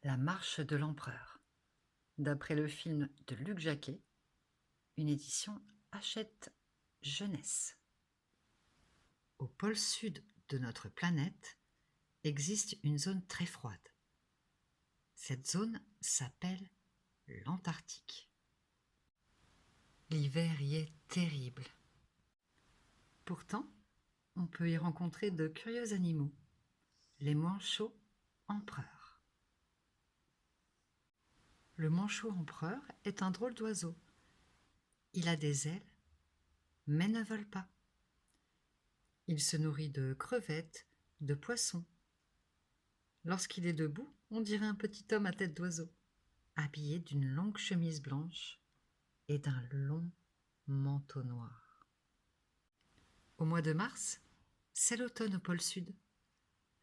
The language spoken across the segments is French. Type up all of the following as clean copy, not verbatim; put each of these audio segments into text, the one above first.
La marche de l'empereur, d'après le film de Luc Jacquet, une édition Hachette Jeunesse. Au pôle sud de notre planète existe une zone très froide. Cette zone s'appelle l'Antarctique. L'hiver y est terrible. Pourtant, on peut y rencontrer de curieux animaux, les manchots empereurs. Le manchot empereur est un drôle d'oiseau. Il a des ailes, mais ne vole pas. Il se nourrit de crevettes, de poissons. Lorsqu'il est debout, on dirait un petit homme à tête d'oiseau, habillé d'une longue chemise blanche et d'un long manteau noir. Au mois de mars, c'est l'automne au pôle sud.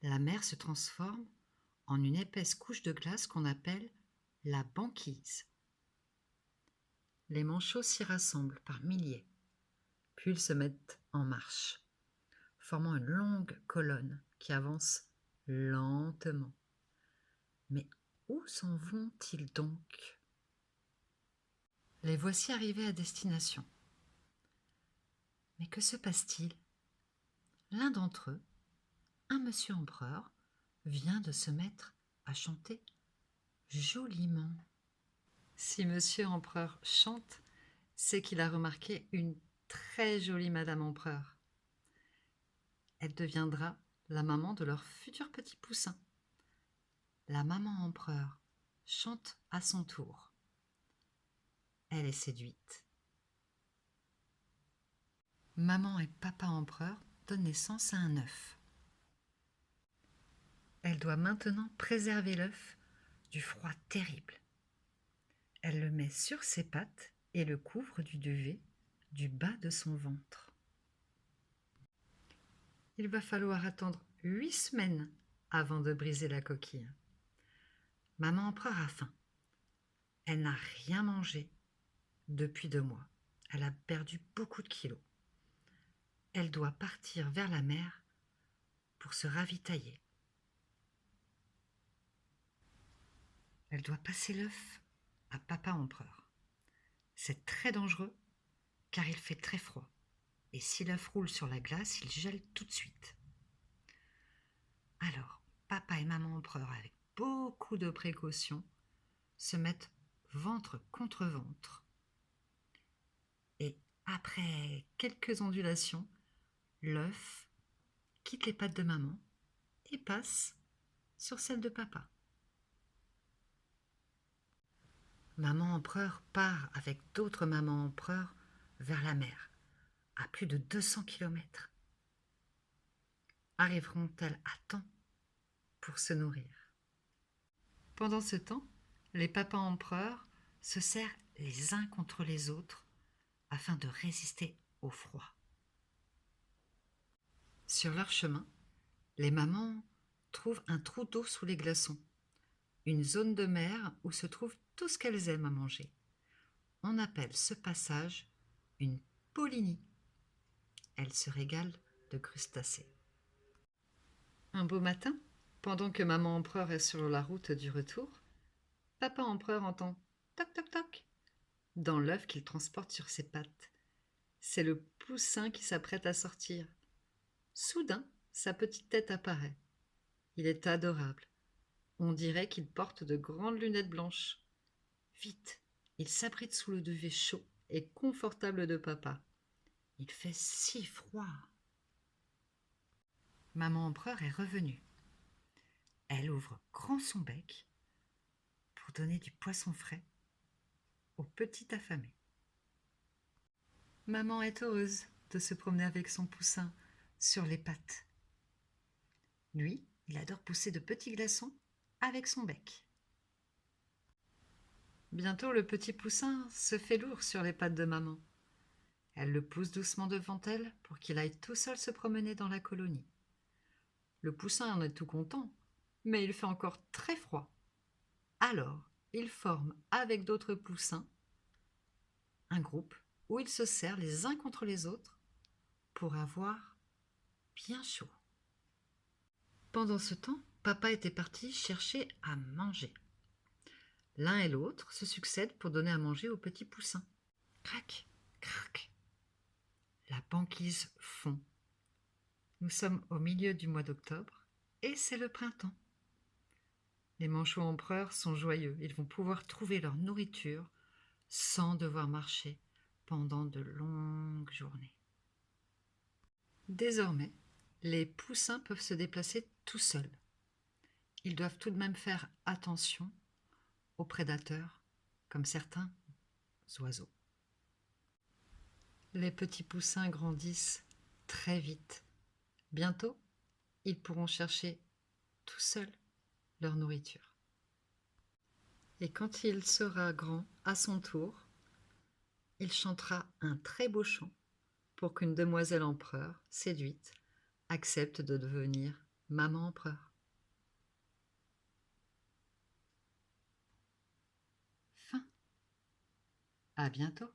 La mer se transforme en une épaisse couche de glace qu'on appelle la banquise. Les manchots s'y rassemblent par milliers, puis ils se mettent en marche, formant une longue colonne qui avance lentement. Mais où s'en vont-ils donc? Les voici arrivés à destination. Mais que se passe-t-il? L'un d'entre eux, un monsieur empereur, vient de se mettre à chanter joliment. Si monsieur empereur chante, c'est qu'il a remarqué une très jolie madame empereur. Elle deviendra la maman de leur futur petit poussin. La maman empereur chante à son tour. Elle est séduite. Maman et papa empereur donnent naissance à un œuf. Elle doit maintenant préserver l'œuf du froid terrible. Elle le met sur ses pattes et le couvre du duvet du bas de son ventre. Il va falloir attendre 8 semaines avant de briser la coquille. Maman empereur a faim. Elle n'a rien mangé depuis 2 mois. Elle a perdu beaucoup de kilos. Elle doit partir vers la mer pour se ravitailler. Elle doit passer l'œuf à papa empereur. C'est très dangereux car il fait très froid. Et si l'œuf roule sur la glace, il gèle tout de suite. Alors, papa et maman empereur, avec beaucoup de précautions, se mettent ventre contre ventre. Et après quelques ondulations, l'œuf quitte les pattes de maman et passe sur celles de papa. Maman empereur part avec d'autres mamans empereurs vers la mer, à plus de 200 km. Arriveront-elles à temps pour se nourrir? Pendant ce temps, les papas empereurs se serrent les uns contre les autres afin de résister au froid. Sur leur chemin, les mamans trouvent un trou d'eau sous les glaçons, une zone de mer où se trouve tout ce qu'elles aiment à manger. On appelle ce passage une polynie. Elles se régalent de crustacés. Un beau matin, pendant que maman empereur est sur la route du retour, papa empereur entend toc toc toc dans l'œuf qu'il transporte sur ses pattes. C'est le poussin qui s'apprête à sortir. Soudain, sa petite tête apparaît. Il est adorable. On dirait qu'il porte de grandes lunettes blanches. Vite, il s'abrite sous le duvet chaud et confortable de papa. Il fait si froid. Maman empereur est revenue. Elle ouvre grand son bec pour donner du poisson frais au petit affamé. Maman est heureuse de se promener avec son poussin sur les pattes. Lui, il adore pousser de petits glaçons avec son bec. Bientôt, le petit poussin se fait lourd sur les pattes de maman. Elle le pousse doucement devant elle pour qu'il aille tout seul se promener dans la colonie. Le poussin en est tout content, mais il fait encore très froid. Alors, il forme avec d'autres poussins un groupe où ils se serrent les uns contre les autres pour avoir bien chaud. Pendant ce temps, papa était parti chercher à manger. L'un et l'autre se succèdent pour donner à manger aux petits poussins. Crac, crac. La banquise fond. Nous sommes au milieu du mois d'octobre et c'est le printemps. Les manchots empereurs sont joyeux. Ils vont pouvoir trouver leur nourriture sans devoir marcher pendant de longues journées. Désormais, les poussins peuvent se déplacer tout seuls. Ils doivent tout de même faire attention aux prédateurs, comme certains oiseaux. Les petits poussins grandissent très vite. Bientôt, ils pourront chercher tout seuls leur nourriture. Et quand il sera grand à son tour, il chantera un très beau chant pour qu'une demoiselle empereur, séduite, accepte de devenir maman empereur. Fin. À bientôt.